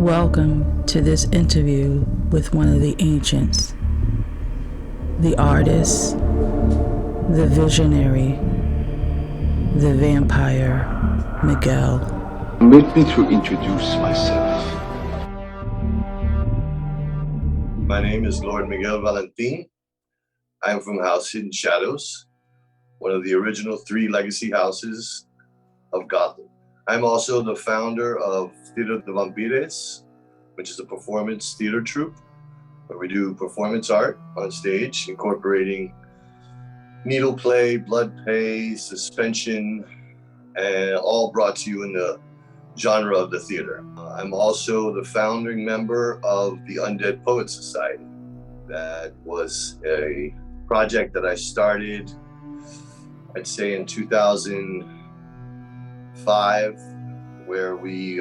Welcome to this interview with one of the ancients, the artist, the visionary, the Vampyre Miguel. Permit me to introduce myself. My name is Lord Miguel Valentin. I am from House Hidden Shadows, one of the original 3 legacy houses of Gotham. I'm also the founder of Theater de Vampires, which is a performance theater troupe where we do performance art on stage, incorporating needle play, blood play, suspension, and all brought to you in the genre of the theater. I'm also the founding member of the Undead Poets Society. That was a project that I started, I'd say in 2005, where we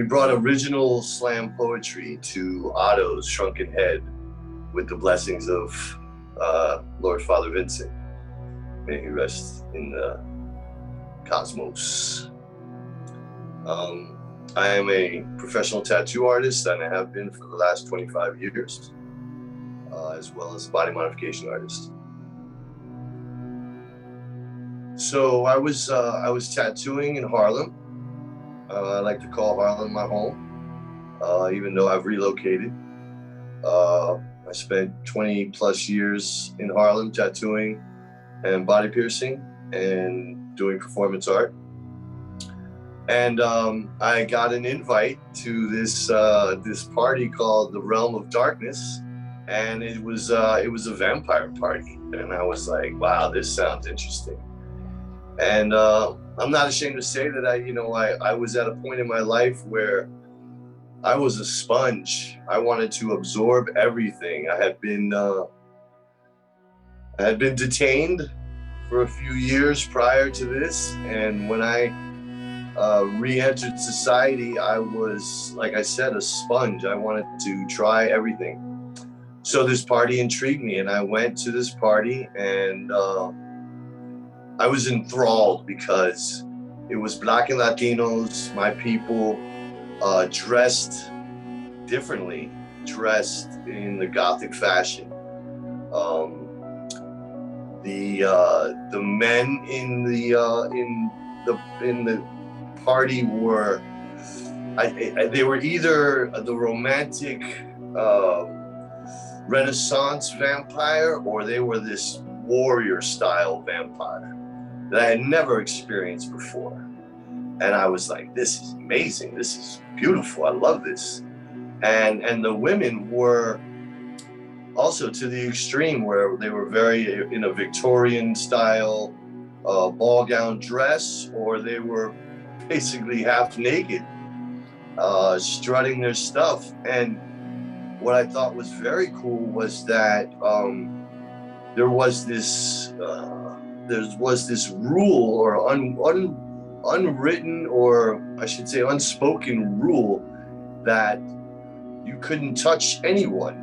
brought original slam poetry to Otto's Shrunken Head with the blessings of Lord Father Vincent. May he rest in the cosmos. I am a professional tattoo artist, and I have been for the last 25 years, as well as a body modification artist. So I was tattooing in Harlem. I like to call Harlem my home, even though I've relocated. I spent 20 plus years in Harlem tattooing and body piercing and doing performance art. And I got an invite to this party called the Realm of Darkness, and it was a vampire party. And I was like, wow, this sounds interesting. And I'm not ashamed to say that I was at a point in my life where I was a sponge. I wanted to absorb everything. I had been detained for a few years prior to this, and when I re-entered society, I was, like I said, a sponge. I wanted to try everything. So this party intrigued me, and I went to this party, and I was enthralled because it was Black and Latinos, my people, dressed differently, dressed in the Gothic fashion. The men in the party were they were either the romantic Renaissance vampire, or they were this warrior style vampire that I had never experienced before. And I was like, this is amazing. This is beautiful. I love this. And the women were also to the extreme, where they were very in a Victorian style ball gown dress, or they were basically half naked, strutting their stuff. And what I thought was very cool was that there was this rule, or unwritten, or I should say unspoken rule, that you couldn't touch anyone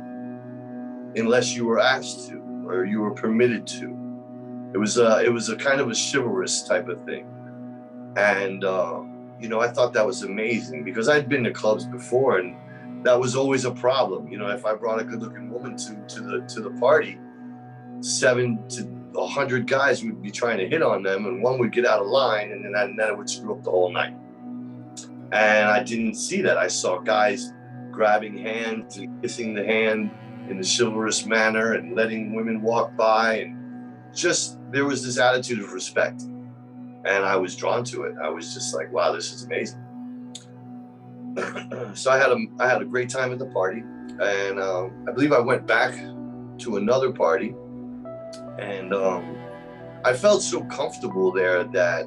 unless you were asked to, or you were permitted to. It was a kind of a chivalrous type of thing. And I thought that was amazing, because I'd been to clubs before, and that was always a problem. If I brought a good-looking woman to the party, 7 to 100 guys would be trying to hit on them, and one would get out of line, and then it would screw up the whole night. And I didn't see that. I saw guys grabbing hands and kissing the hand in a chivalrous manner, and letting women walk by, and just there was this attitude of respect, and I was drawn to it. I was just like, wow, this is amazing. So I had a great time at the party, and I believe I went back to another party, and I felt so comfortable there that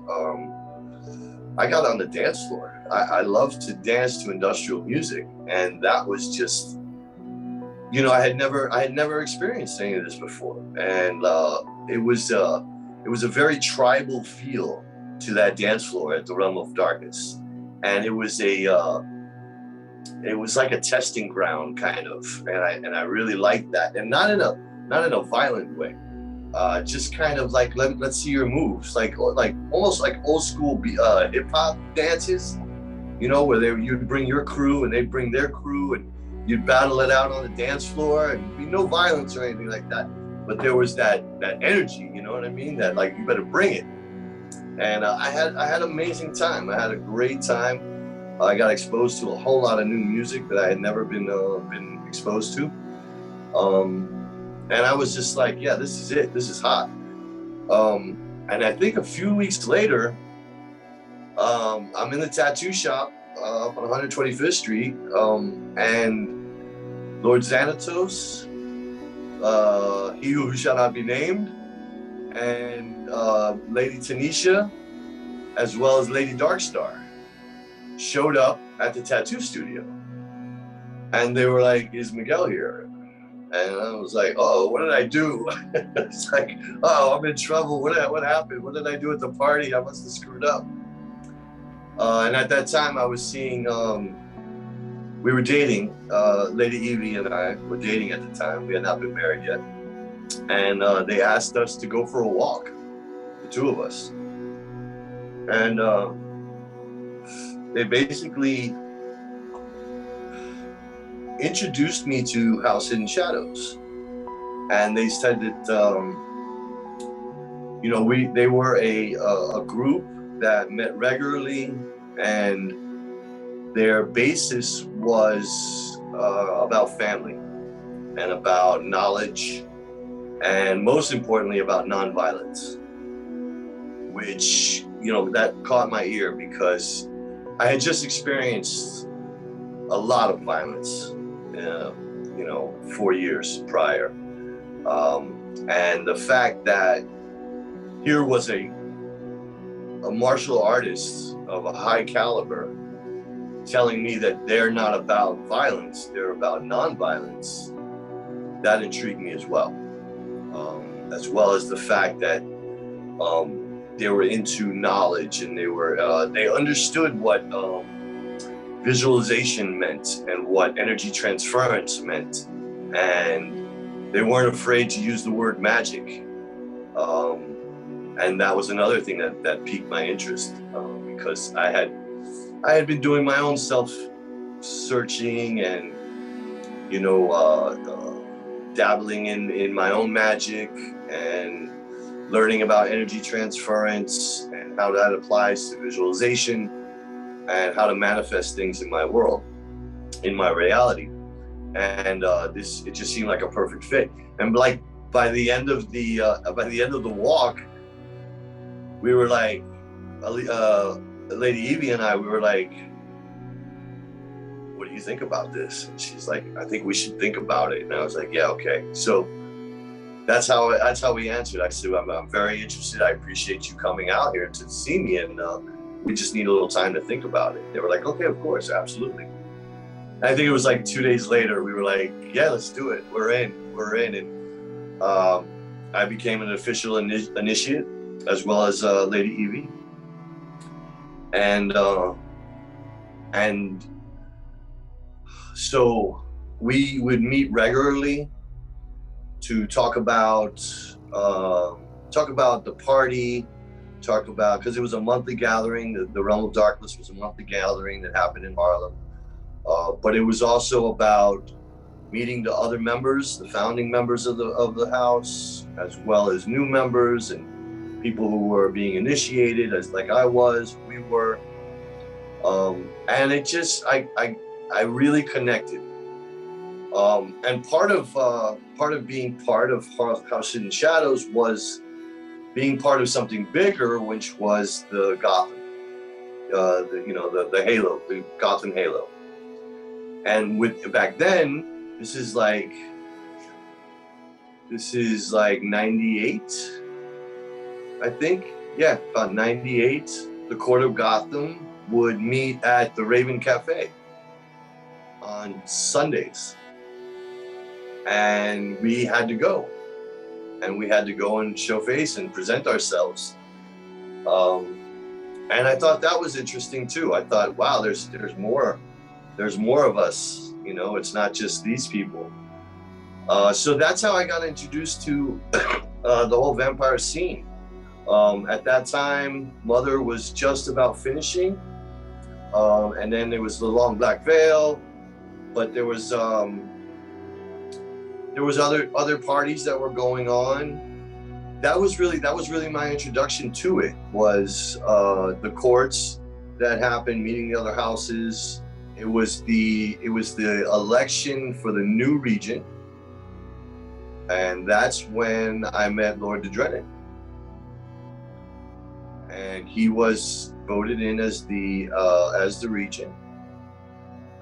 I got on the dance floor. I love to dance to industrial music, and that was just, I had never experienced any of this before, and it was a very tribal feel to that dance floor at the Realm of Darkness, and it was like a testing ground kind of, and I really liked that, and not in a violent way, just kind of like let's see your moves, like almost like old school hip hop dances, you know, where you'd bring your crew and they'd bring their crew and you'd battle it out on the dance floor, and be no violence or anything like that. But there was that energy, you know what I mean? That like, you better bring it. And I had an amazing time. I had a great time. I got exposed to a whole lot of new music that I had never been exposed to. And I was just like, yeah, this is it. This is hot. And I think a few weeks later, I'm in the tattoo shop up on 125th Street, and Lord Xanatos, he who shall not be named, and Lady Tanisha, as well as Lady Darkstar, showed up at the tattoo studio. And they were like, is Miguel here? And I was like, oh, what did I do? It's like, oh, I'm in trouble. What happened? What did I do at the party? I must have screwed up. And at that time I was seeing, we were dating, Lady Evie and I were dating at the time. We had not been married yet. And they asked us to go for a walk, the two of us. And they basically introduced me to House Hidden Shadows. And they said that, you know, they were a group that met regularly, and their basis was about family and about knowledge, and most importantly about nonviolence, which, you know, that caught my ear because I had just experienced a lot of violence, you know, 4 years prior. And the fact that here was a martial artist of a high caliber telling me that they're not about violence, they're about nonviolence, that intrigued me as well as the fact that they were into knowledge, and they understood what visualization meant and what energy transference meant, and they weren't afraid to use the word magic. And that was another thing that piqued my interest, because I had been doing my own self-searching and, you know, dabbling in my own magic and learning about energy transference and how that applies to visualization and how to manifest things in my world, in my reality. And it just seemed like a perfect fit. And like by the end of the walk, we were like, Lady Evie and I, we were like, what do you think about this? And she's like, I think we should think about it. And I was like, yeah, okay. So that's how we answered. I said, I'm very interested. I appreciate you coming out here to see me, and we just need a little time to think about it. They were like, okay, of course, absolutely. And I think it was like 2 days later, we were like, yeah, let's do it. We're in. And I became an official initiate, as well as Lady Evie. And so we would meet regularly to talk about the party, because it was a monthly gathering. The Realm of Darkness was a monthly gathering that happened in Harlem. But it was also about meeting the other members, the founding members of the house, as well as new members and people who were being initiated, as like we were. And it just, I really connected. And part of being part of House Hidden Shadows was being part of something bigger, which was the Gotham, the Halo, the Gotham Halo. And back then, this is like 98, I think. Yeah, about 98. The Court of Gotham would meet at the Raven Cafe on Sundays. And we had to go. And we had to go and show face and present ourselves. And I thought that was interesting too. I thought, wow, there's more of us, you know, it's not just these people. So that's how I got introduced to the whole vampire scene. At that time, Mother was just about finishing. And then there was the long black veil, but there was other parties that were going on. That was really my introduction to it, was the courts that happened, meeting the other houses. It was the election for the new regent, and that's when I met Lord Dedrenin. And he was voted in as the regent.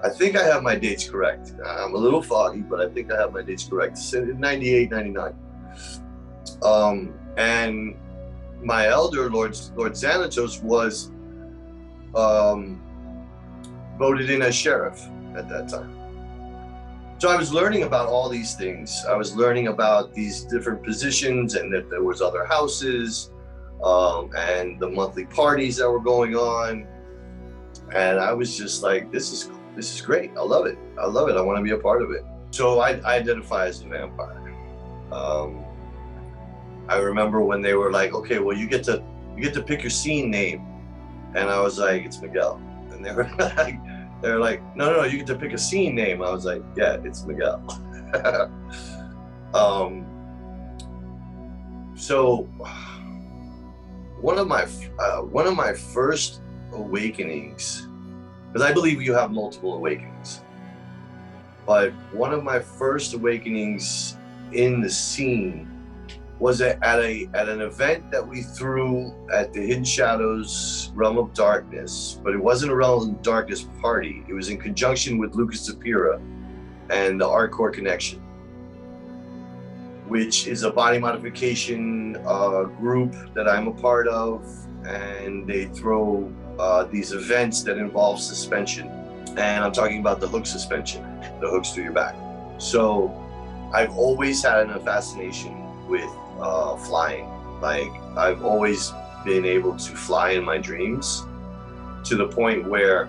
I think I have my dates correct. I'm a little foggy, but I think I have my dates correct. It's in 98, 99. And my elder, Lord Xanatos, was voted in as sheriff at that time. So I was learning about all these things. I was learning about these different positions, and that there was other houses, and the monthly parties that were going on. And I was just like, this is great. I love it. I want to be a part of it. So I identify as a vampire. I remember when they were like, okay, well, you get to pick your scene name. And I was like, it's Miguel. And they were like, no, you get to pick a scene name. I was like, yeah, it's Miguel. So one of my first awakenings, because I believe you have multiple awakenings, but one of my first awakenings in the scene was at an event that we threw at the Hidden Shadows Realm of Darkness, but it wasn't a Realm of Darkness party. It was in conjunction with Lucas Sapira and the Hardcore Connection, which is a body modification group that I'm a part of, and they throw these events that involve suspension. And I'm talking about the hook suspension, the hooks through your back. So I've always had a fascination with flying. Like, I've always been able to fly in my dreams, to the point where,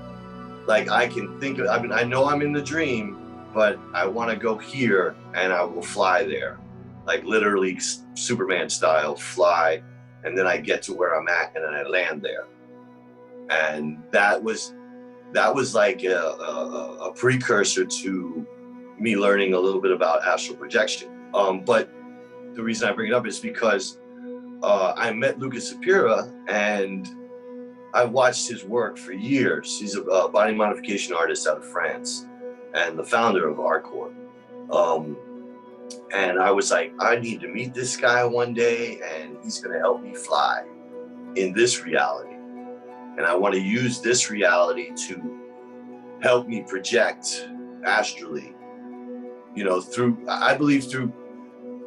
like, I can think of, I know I'm in the dream, but I want to go here and I will fly there, like literally Superman style, fly, and then I get to where I'm at and then I land there. And that was like a precursor to me learning a little bit about astral projection. But the reason I bring it up is because I met Lucas Sapira, and I watched his work for years. He's a body modification artist out of France and the founder of Hardcore. And I was like, I need to meet this guy one day, and he's going to help me fly in this reality. And I want to use this reality to help me project astrally, I believe through,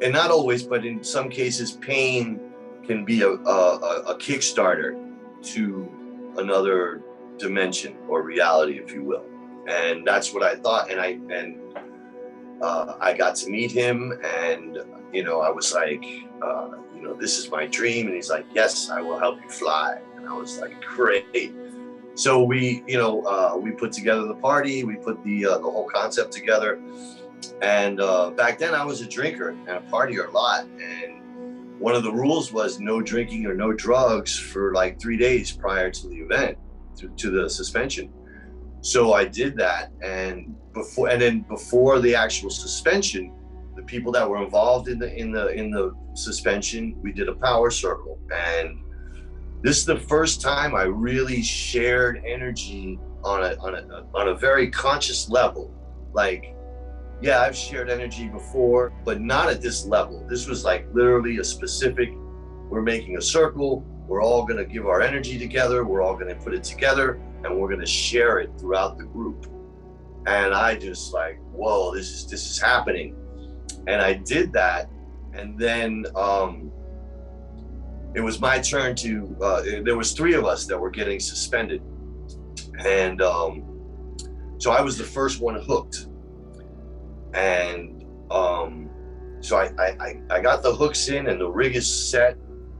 and not always, but in some cases, pain can be a Kickstarter to another dimension or reality, if you will. And that's what I thought. And I got to meet him, and I was like, this is my dream. And he's like, yes, I will help you fly. And I was like, great. So we put together the party. We put the whole concept together. And back then I was a drinker and a partier a lot. And one of the rules was no drinking or no drugs for like 3 days prior to the event, to the suspension. So I did that, and before the actual suspension, the people that were involved in the suspension, we did a power circle. And this is the first time I really shared energy on a very conscious level. Like, yeah, I've shared energy before, but not at this level. This was like literally a specific, we're making a circle, we're all gonna give our energy together, we're all gonna put it together, and we're gonna share it throughout the group. And I just like, whoa, this is happening. And I did that, and then it was my turn to, there was 3 of us that were getting suspended. And so I was the first one hooked. And so I got the hooks in, and the rig is set,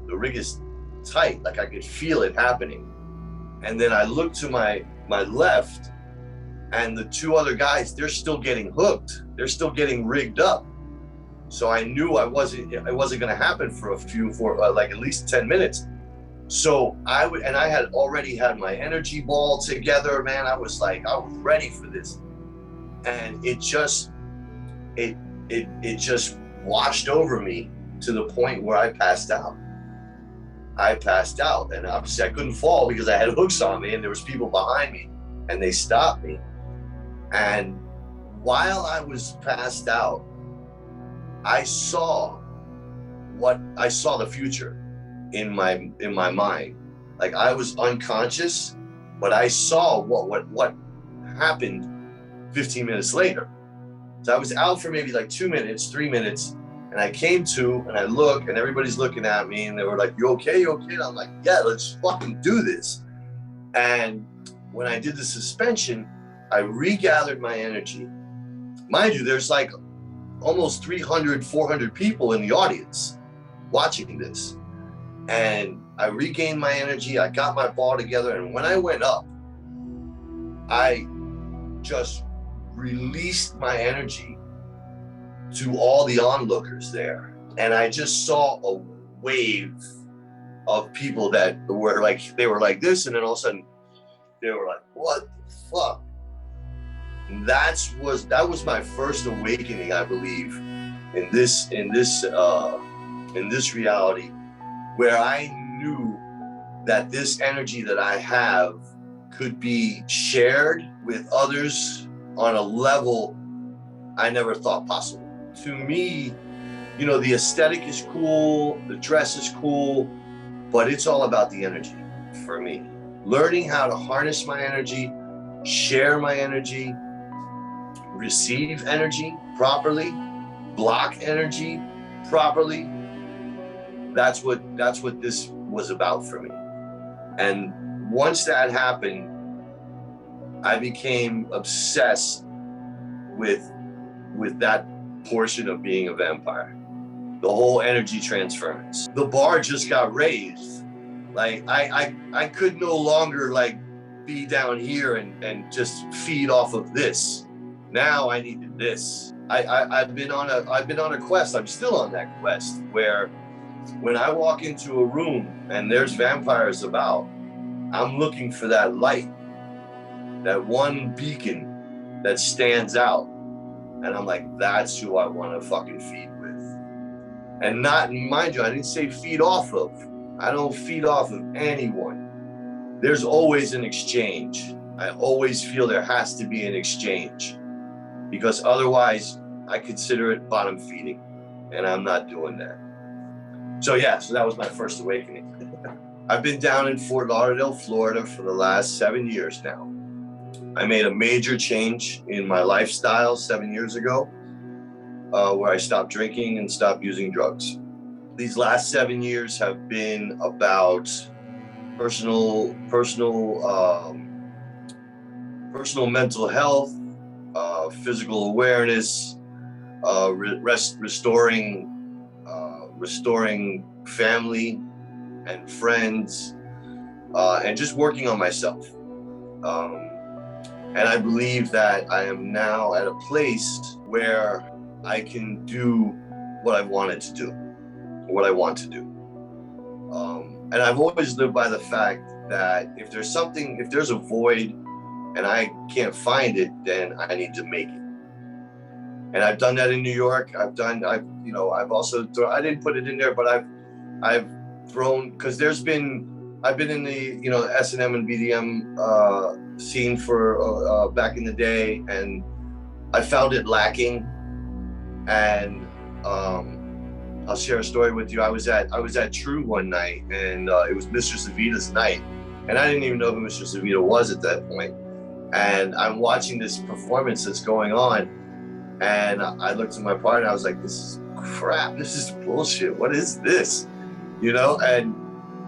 the rig is tight, like I could feel it happening. And then I looked to my left, and the 2 other guys, they're still getting hooked. They're still getting rigged up. So I knew it wasn't gonna happen for like at least 10 minutes. So I had already had my energy ball together, man. I was ready for this. And it just washed over me to the point where I passed out. And obviously I couldn't fall because I had hooks on me and there was people behind me and they stopped me. And while I was passed out, I saw the future in my mind. Like, I was unconscious, but I saw what happened 15 minutes later. So I was out for maybe like 2 minutes, 3 minutes, and I came to and I look and everybody's looking at me and they were like, "You okay? You okay?" And I'm like, "Yeah, let's fucking do this." And when I did the suspension, I regathered my energy. Mind you, there's like almost 300, 400 people in the audience watching this. And I regained my energy, I got my ball together, and when I went up, I just released my energy to all the onlookers there. And I just saw a wave of people that were like, they were like this, and then all of a sudden, they were like, "What the fuck?" And that was my first awakening, I believe, in this reality, where I knew that this energy that I have could be shared with others on a level I never thought possible. To me, you know, the aesthetic is cool, the dress is cool, but it's all about the energy for me. Learning how to harness my energy, share my energy, receive energy properly, block energy properly. That's what this was about for me. And once that happened, I became obsessed with that portion of being a vampire. The whole energy transference. The bar just got raised. Like I could no longer like be down here and just feed off of this. Now I needed this. I've been on a quest. I'm still on that quest where when I walk into a room and there's vampires about, I'm looking for that light, that one beacon that stands out. And I'm like, that's who I want to fucking feed with. And not, mind you, I didn't say feed off of. I don't feed off of anyone. There's always an exchange. I always feel there has to be an exchange, because otherwise I consider it bottom feeding, and I'm not doing that. So that was my first awakening. I've been down in Fort Lauderdale, Florida for the last 7 years now. I made a major change in my lifestyle 7 years ago, where I stopped drinking and stopped using drugs. These last 7 years have been about personal mental health, physical awareness, restoring family and friends, and just working on myself. And I believe that I am now at a place where I can do what I wanted to do, what I want to do. And I've always lived by the fact that if there's a void and I can't find it, then I need to make it. And I've done that in New York. I didn't put it in there, but I've thrown, because I've been in the S&M and BDM scene for back in the day, and I found it lacking. And I'll share a story with you. I was at True one night, and it was Mr. Savita's night, and I didn't even know who Mr. Savita was at that point. And I'm watching this performance that's going on, and I looked at my partner. I was like, "This is crap. This is bullshit. What is this?" And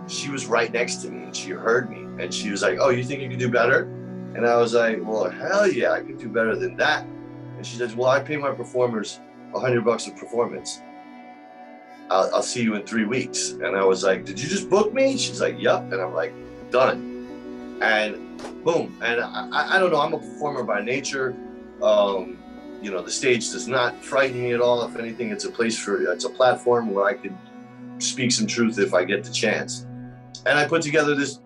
she was right next to me, and she heard me, and she was like, "Oh, you think you can do better?" And I was like, "Well, hell yeah, I could do better than that." And she says, "Well, I pay my performers $100 a performance. I'll see you in 3 weeks." And I was like, "Did you just book me?" She's like, "Yep." And I'm like, "Done." And boom. And I don't know, I'm a performer by nature. The stage does not frighten me at all. If anything, it's a platform where I could speak some truth if I get the chance. And I put together this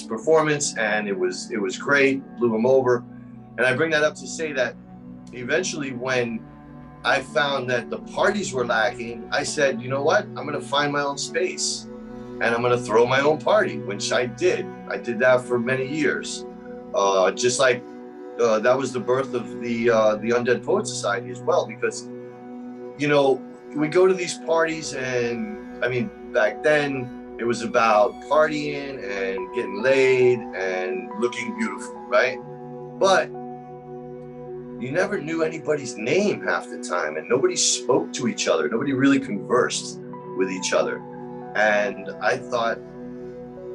performance, and it was great, blew him over. And I bring that up to say that eventually, when I found that the parties were lacking, I said, you know what? I'm going to find my own space, and I'm going to throw my own party, which I did. I did that for many years. Just like that was the birth of the Undead Poet Society as well, because, you know, we go to these parties, and I mean, back then it was about partying and getting laid and looking beautiful, right? But you never knew anybody's name half the time, and nobody spoke to each other. Nobody really conversed with each other. And I thought,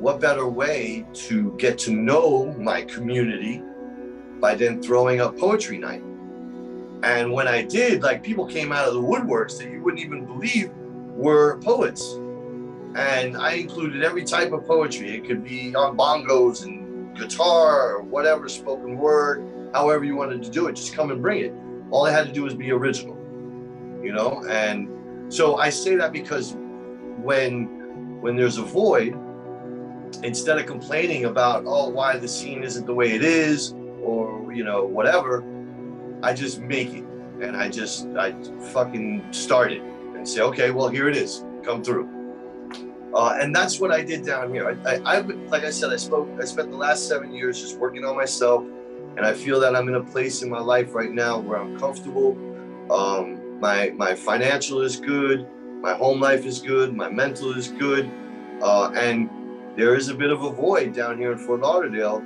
what better way to get to know my community by then throwing up poetry night? And when I did, like, people came out of the woodworks that you wouldn't even believe were poets. And I included every type of poetry. It could be on bongos and guitar or whatever, spoken word, however you wanted to do it, just come and bring it. All I had to do was be original, you know? And so I say that because when there's a void, instead of complaining about, oh, why the scene isn't the way it is, or, you know, whatever, I just make it. And I fucking start it and say, okay, well, here it is, come through. And that's what I did down here. I like I said, I spent the last 7 years just working on myself, and I feel that I'm in a place in my life right now where I'm comfortable. My financial is good, my home life is good, my mental is good, and there is a bit of a void down here in Fort Lauderdale,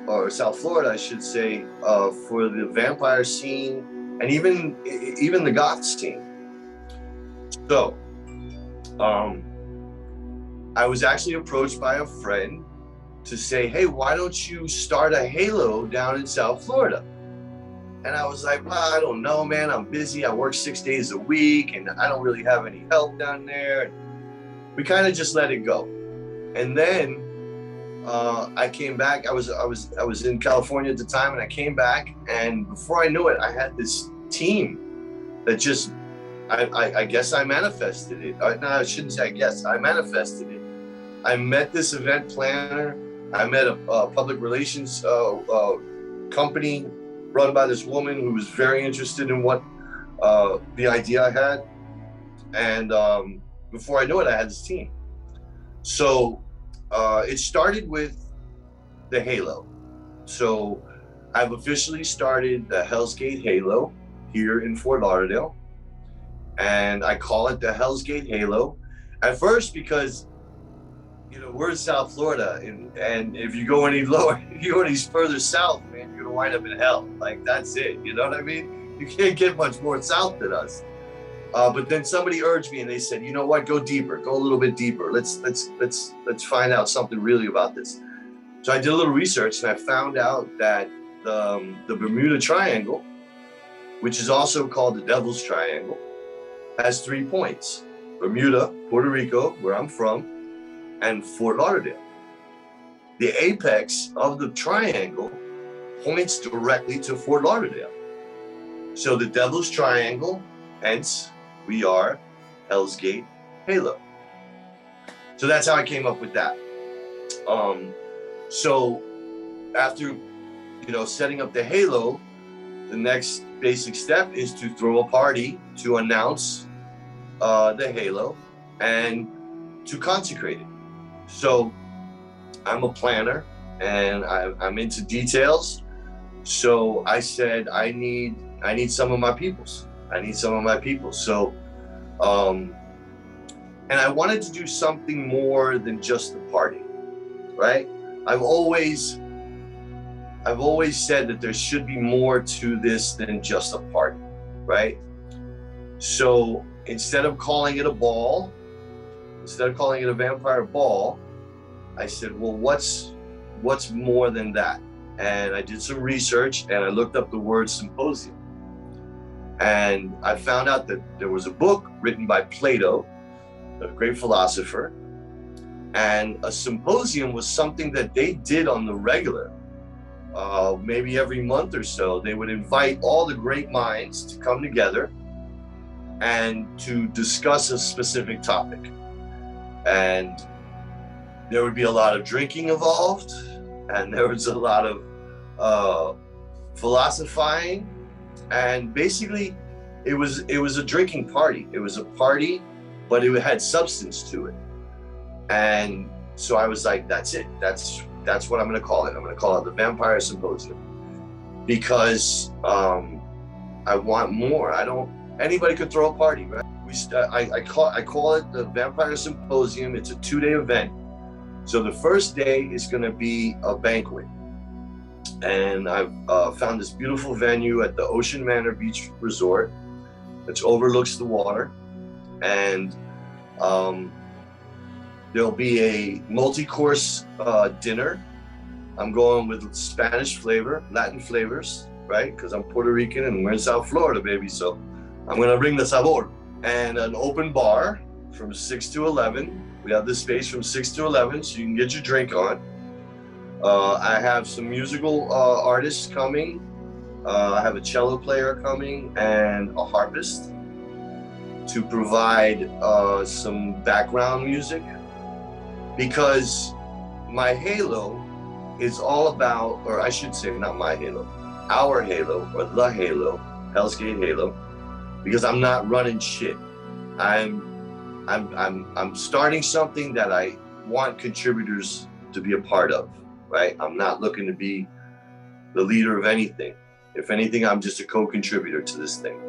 or South Florida, I should say, for the vampire scene and even the goth scene. So, I was actually approached by a friend to say, hey, why don't you start a Halo down in South Florida? And I was like, well, I don't know, man. I'm busy. I work 6 days a week, and I don't really have any help down there. And we kind of just let it go. And then I came back. I was in California at the time, and I came back, and before I knew it, I had this team that just, I guess I manifested it. No, I shouldn't say I guess. I manifested it. I met this event planner. I met a public relations company run by this woman who was very interested in what the idea I had. And before I knew it, I had this team. So it started with the Halo. So I've officially started the Hell's Gate Halo here in Fort Lauderdale. And I call it the Hell's Gate Halo. At first, because, you know, we're in South Florida, and if you go any lower, you go any further south, man, you're gonna wind up in hell. Like, that's it, you know what I mean? You can't get much more south than us. But then somebody urged me, and they said, you know what, go deeper, go a little bit deeper. Let's find out something really about this. So I did a little research, and I found out that the Bermuda Triangle, which is also called the Devil's Triangle, has 3 points: Bermuda, Puerto Rico, where I'm from, and Fort Lauderdale. The apex of the triangle points directly to Fort Lauderdale. So the Devil's Triangle, hence we are Hell's Gate Halo. So that's how I came up with that. So after, you know, setting up the Halo, the next basic step is to throw a party to announce the Halo and to consecrate it. So I'm a planner, and I'm into details. So I said, I need some of my peoples. I need some of my people. So, and I wanted to do something more than just the party, right? I've always said that there should be more to this than just a party, right? So instead of calling it a ball, instead of calling it a vampire ball, I said, well, what's more than that? And I did some research, and I looked up the word symposium. And I found out that there was a book written by Plato, a great philosopher, and a symposium was something that they did on the regular. Maybe every month or so, they would invite all the great minds to come together and to discuss a specific topic. And there would be a lot of drinking involved, and there was a lot of philosophizing, and basically it was a drinking party. It was a party, but it had substance to it. And so I was like, that's it. That's what I'm going to call it. I'm going to call it the Vampyre Symposium, because I want more. Anybody could throw a party, right? I call it the Vampyre Symposium. It's a 2-day event. So the first day is going to be a banquet, and I've found this beautiful venue at the Ocean Manor Beach Resort, which overlooks the water, and there'll be a multi-course dinner. I'm going with Spanish flavor, Latin flavors, right? Because I'm Puerto Rican and we're in South Florida, baby. So I'm gonna bring the sabor. And an open bar from 6 to 11. We have this space from 6 to 11, so you can get your drink on. I have some musical artists coming. I have a cello player coming and a harpist to provide some background music, because my halo is all about, or I should say not my halo, our halo, or the halo, Hell's Gate Halo, because I'm not running shit. I'm starting something that I want contributors to be a part of, right? I'm not looking to be the leader of anything. If anything, I'm just a co-contributor to this thing.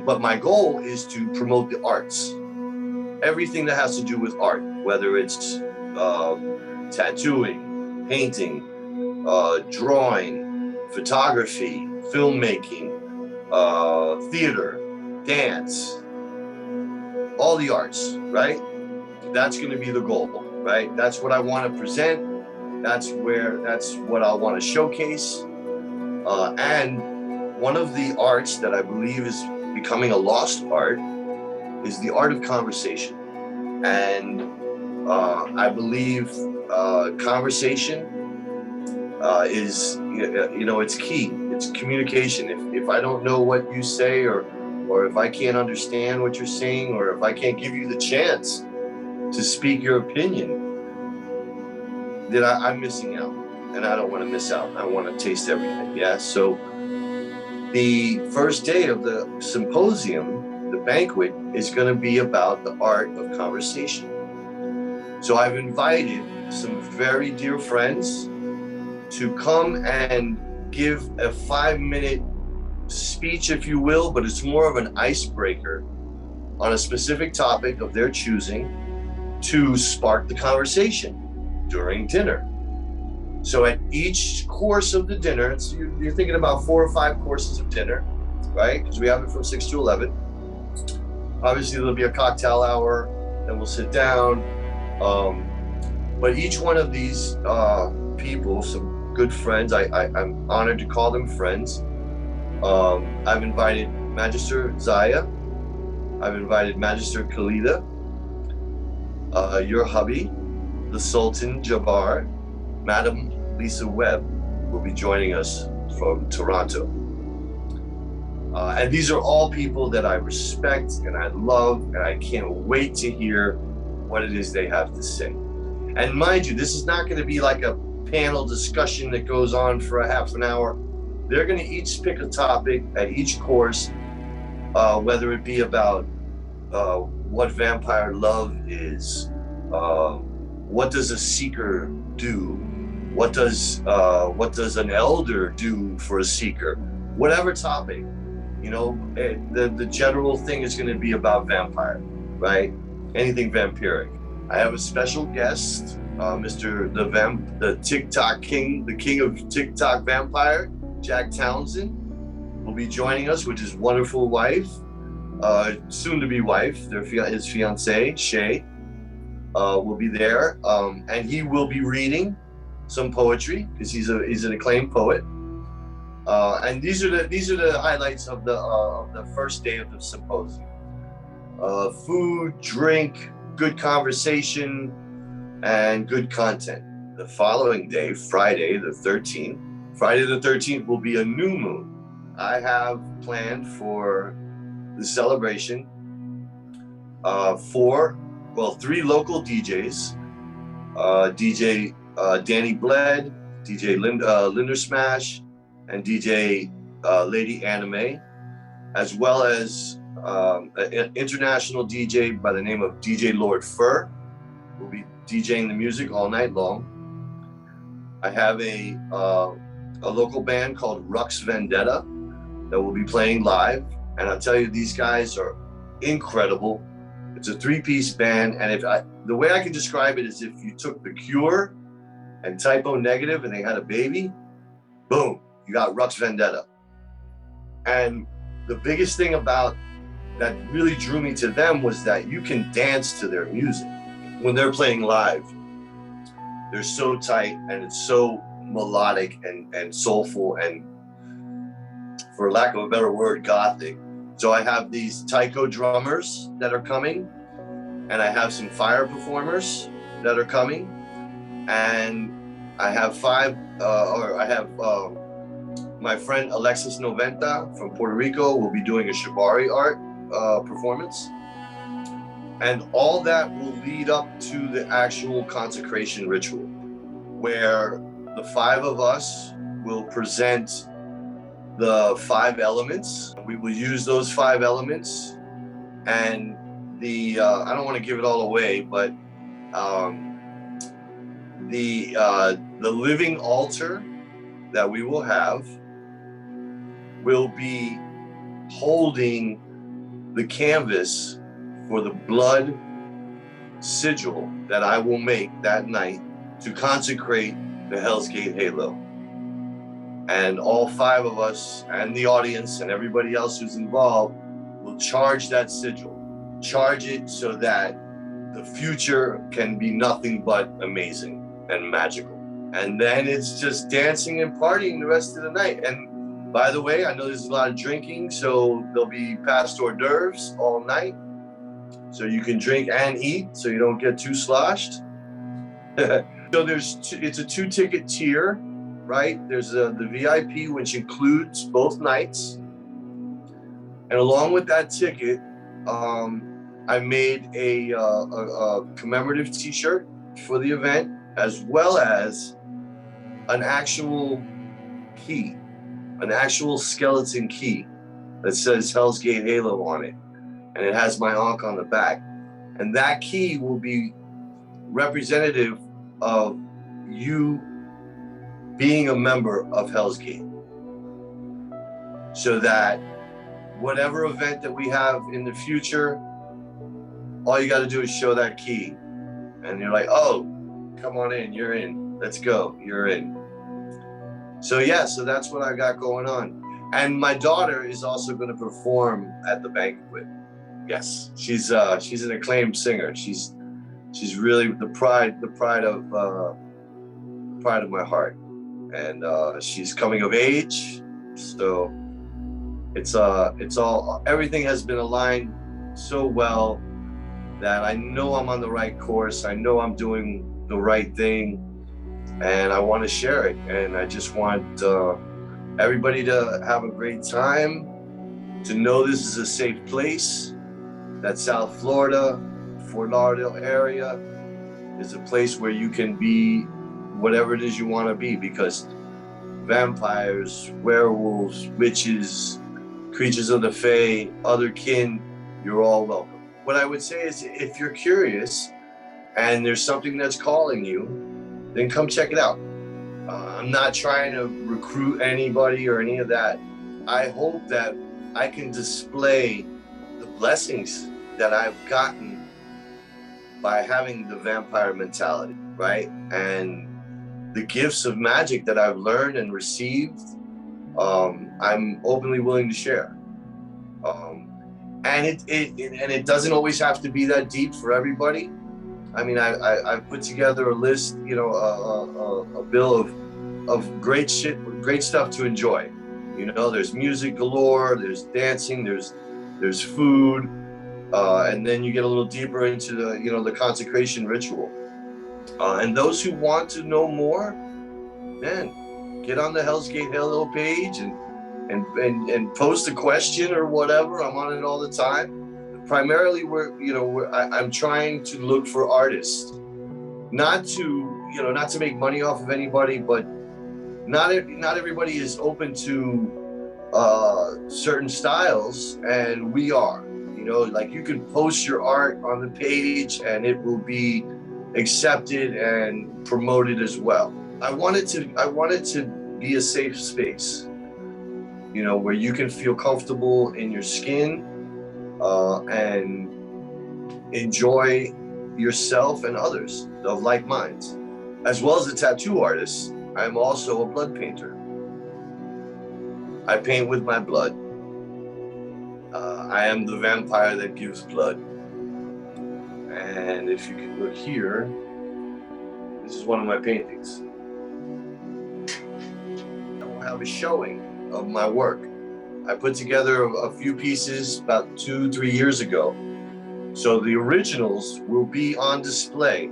But my goal is to promote the arts. Everything that has to do with art, whether it's tattooing, painting, drawing, photography, filmmaking, theater, dance, all the arts, right? That's going to be the goal, right? That's what I want to present. That's what I want to showcase. And one of the arts that I believe is becoming a lost art is the art of conversation. And I believe conversation is, it's key. It's communication. If I don't know what you say, or if I can't understand what you're saying, or if I can't give you the chance to speak your opinion, then I'm missing out. And I don't want to miss out. I want to taste everything. Yeah. So the first day of the symposium, the banquet, is going to be about the art of conversation. So I've invited some very dear friends to come and give a 5-minute speech, if you will, but it's more of an icebreaker on a specific topic of their choosing to spark the conversation during dinner. So at each course of the dinner, you're thinking about 4 or 5 courses of dinner, right? Because we have it from 6 to 11. Obviously, there'll be a cocktail hour, then we'll sit down. But each one of these people, some good friends, I'm honored to call them friends. I've invited Magister Zaya. I've invited Magister Khalida, your hubby, the Sultan Jabbar, Madam Lisa Webb will be joining us from Toronto. And these are all people that I respect and I love, and I can't wait to hear what it is they have to say. And mind you, this is not going to be like a panel discussion that goes on for a half an hour. They're going to each pick a topic at each course, whether it be about what vampire love is, what does a seeker do, what does an elder do for a seeker, whatever topic, the general thing is going to be about vampire, right? Anything vampiric. I have a special guest, Mr. the TikTok king, the king of TikTok vampire, Jack Townsend, will be joining us with his wonderful wife, soon-to-be wife, his fiancée, Shay, will be there, and he will be reading some poetry because he's an acclaimed poet. And these are the highlights of the first day of the symposium. Food, drink, good conversation, and good content. The following day, Friday the 13th, will be a new moon. I have planned for the celebration 4 three local DJs, DJ Danny Bled, DJ Linder Smash, and DJ Lady Anime, as well as an international DJ by the name of DJ Lord Fur, who will be DJing the music all night long. I have a local band called Rux Vendetta that will be playing live, and I'll tell you, these guys are incredible. It's a three-piece band, and the way I can describe it is if you took The Cure and Typo Negative and they had a baby, boom, you got Rux Vendetta. And the biggest thing about that really drew me to them was that you can dance to their music. When they're playing live, they're so tight and it's so melodic and soulful and, for lack of a better word, gothic. So I have these taiko drummers that are coming, and I have some fire performers that are coming, and I have my friend Alexis Noventa from Puerto Rico will be doing a shibari art performance. And all that will lead up to the actual consecration ritual, where the five of us will present the 5 elements. We will use those 5 elements, and I don't want to give it all away, but the living altar that we will have will be holding the canvas for the blood sigil that I will make that night to consecrate the Hell's Gate Halo. And all 5 of us and the audience and everybody else who's involved will charge that sigil. Charge it so that the future can be nothing but amazing and magical. And then it's just dancing and partying the rest of the night. And by the way, I know there's a lot of drinking, so there'll be past hors d'oeuvres all night. So you can drink and eat so you don't get too sloshed. So it's a 2-ticket tier. Right? There's the VIP, which includes both nights. And along with that ticket, I made a commemorative t-shirt for the event, as well as an actual key, an actual skeleton key that says Hell's Gate Halo on it. And it has my ankh on the back. And that key will be representative of you being a member of Hell's Gate, so that whatever event that we have in the future, all you got to do is show that key, and you're like, oh, come on in, you're in, let's go, you're in. So yeah, so that's what I got going on. And my daughter is also going to perform at the banquet. Yes, she's an acclaimed singer. She's really the pride of my heart. And she's coming of age, so it's all, everything has been aligned so well that I know I'm on the right course. I know I'm doing the right thing, and I want to share it. And I just want everybody to have a great time, to know this is a safe place, that South Florida, Fort Lauderdale area is a place where you can be whatever it is you want to be, because vampires, werewolves, witches, creatures of the fae, other kin, you're all welcome. What I would say is, if you're curious and there's something that's calling you, then come check it out. I'm not trying to recruit anybody or any of that. I hope that I can display the blessings that I've gotten by having the vampire mentality, right? And the gifts of magic that I've learned and received, I'm openly willing to share. And it doesn't always have to be that deep for everybody. I mean, I put together a list, a bill of great stuff to enjoy. There's music galore, there's dancing, there's food, and then you get a little deeper into the consecration ritual. And those who want to know more, man, get on the Hell's Gate Halo page and post a question or whatever. I'm on it all the time. The primarily I'm trying to look for artists, not to make money off of anybody, but not everybody is open to certain styles, and we are. Like, you can post your art on the page and it will be accepted and promoted as well. I wanted to be a safe space, where you can feel comfortable in your skin and enjoy yourself and others of like minds. As well as a tattoo artist, I'm also a blood painter. I paint with my blood. I am the vampire that gives blood. And if you can look here, this is one of my paintings. I will have a showing of my work. I put together a few pieces about 2-3 years ago. So the originals will be on display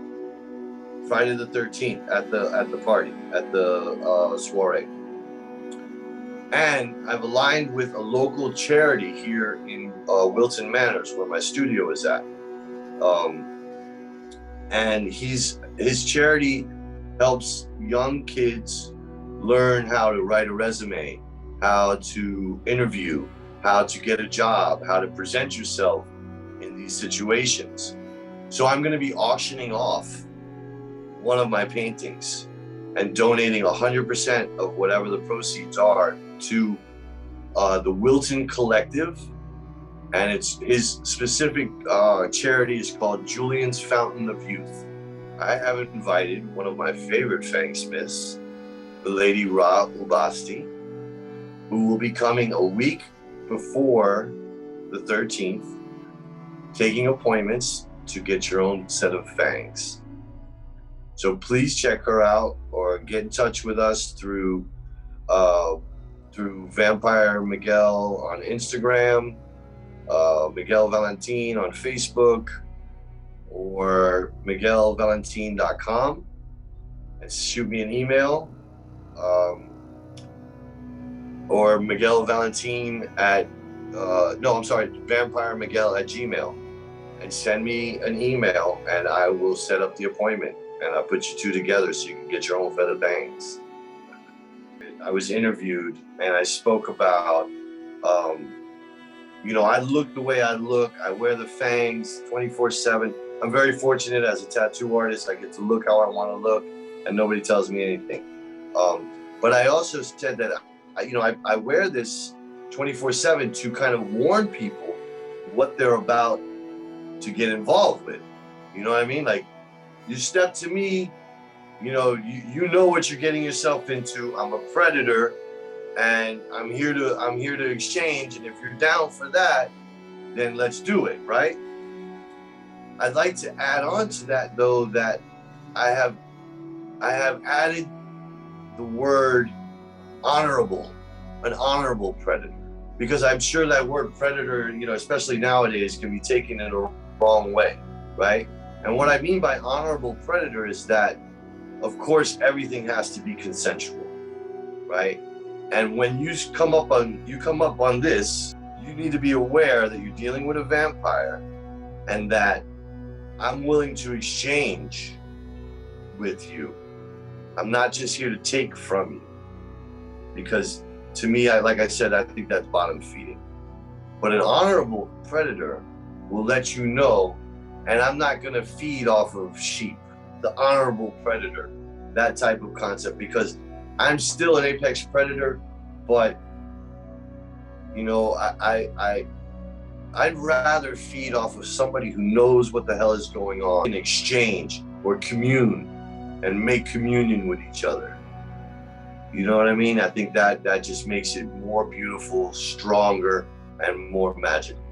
Friday the 13th at the party, at the soiree. And I've aligned with a local charity here in Wilton Manors, where my studio is at. And his charity helps young kids learn how to write a resume, how to interview, how to get a job, how to present yourself in these situations. So I'm going to be auctioning off one of my paintings and donating 100% of whatever the proceeds are to the Wilton Collective, and his specific charity is called Julian's Fountain of Youth. I have invited one of my favorite fangsmiths, the lady Ra Ubasti, who will be coming a week before the 13th, taking appointments to get your own set of fangs. So please check her out or get in touch with us through Vampyre Miguel on Instagram, Miguel Valentin on Facebook, or miguelvalentin.com, and shoot me an email, or Miguel Valentin Vampyre Miguel at Gmail, and send me an email and I will set up the appointment and I'll put you two together so you can get your own feather bangs. I was interviewed and I spoke about, I look the way I look. I wear the fangs 24/7. I'm very fortunate as a tattoo artist. I get to look how I want to look and nobody tells me anything. But I also said that, I wear this 24/7 to kind of warn people what they're about to get involved with. You know what I mean? Like, you step to me, you know what you're getting yourself into. I'm a predator, and I'm here to exchange. And if you're down for that, then let's do it, right? I'd like to add on to that, though, that I have added the word honorable, an honorable predator, because I'm sure that word predator, especially nowadays, can be taken in a wrong way, right? And what I mean by honorable predator is that, of course, everything has to be consensual, right? And when you come up on this, you need to be aware that you're dealing with a vampire and that I'm willing to exchange with you. I'm not just here to take from you, because to me, like I said, I think that's bottom feeding. But an honorable predator will let you know, and I'm not gonna feed off of sheep. The honorable predator, that type of concept, because I'm still an apex predator, but I'd rather feed off of somebody who knows what the hell is going on, and exchange or commune and make communion with each other. You know what I mean? I think that just makes it more beautiful, stronger, and more magical.